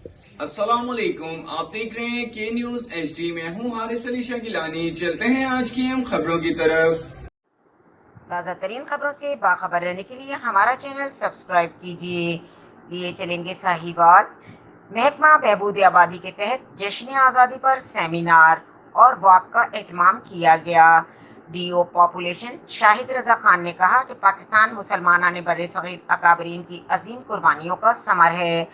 अस्सलाम वालेकुम, आप देख रहे हैं के न्यूज HD। में हूँ हारिस अली शकीलानी। चलते हैं आज की हम खबरों की तरफ। ताज़ा तरीन खबरों से बाखबर रहने के लिए हमारा चैनल सब्सक्राइब कीजिए। लिए चलेंगे साहिवाल। महकमा बहबूद आबादी के तहत जश्न आज़ादी पर सेमिनार और वॉक का एहतमाम किया गया। DO पॉपुलेशन शाहिद रजा खान ने कहा कि पाकिस्तान मुसलमाना ने बर्रे सगीर अकाबरीन की अजीम कुर्बानियों का समर है।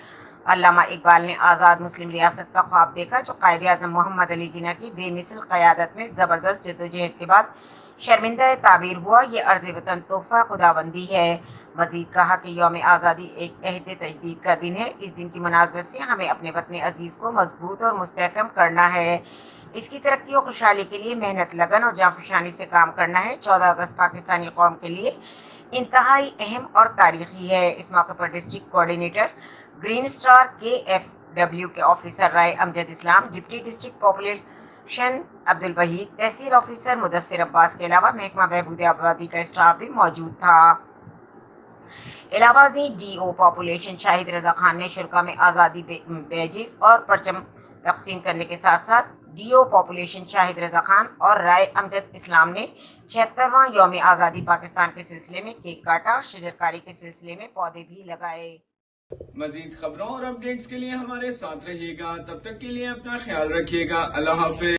अल्लामा इकबाल ने आज़ाद मुस्लिम रियासत का ख्वाब देखा जो कायदे आज़म मोहम्मद अली जिन्ना की बेमिसल क़यादत में ज़बरदस्त जद्दोजहद के बाद शर्मिंदा ताबीर हुआ। ये अर्ज़ वतन तोहफा खुदाबंदी है। मजीद कहा कि यौम आज़ादी एक अहद तजदीद का दिन है। इस दिन की मुनासबत से हमें अपने वतन अजीज़ को मजबूत और मुस्तहकम करना है। इसकी तरक्की और खुशहाली के लिए मेहनत, लगन और जांफशानी से काम करना है। 14 अगस्त पाकिस्तानी कौम के लिए इंतहाई अहम और तारीखी है। इस मौके पर district coordinator green star KFW के officer Rai Amjad Islam, deputy district population Abdul Waheed, tehsil officer Mudassir Abbas के अलावा महकमा बहबूद आबादी का स्टाफ भी मौजूद था। इलाहाबादी DO पॉपुलेशन शाहिद रजा खान ने शुरा में आज़ादी बैजेस और परचम तकसीम करने के साथ साथ DO पॉपुलेशन शाहिद रजा खान और राय अमजद इस्लाम ने 76वां यौम आज़ादी पाकिस्तान के सिलसिले में केक काटा और शजरकारी के सिलसिले में पौधे भी लगाए। मजीद खबरों और अपडेट्स के लिए हमारे साथ रहिएगा। तब तक के लिए अपना ख्याल रखिएगा। अल्लाह हाफिज।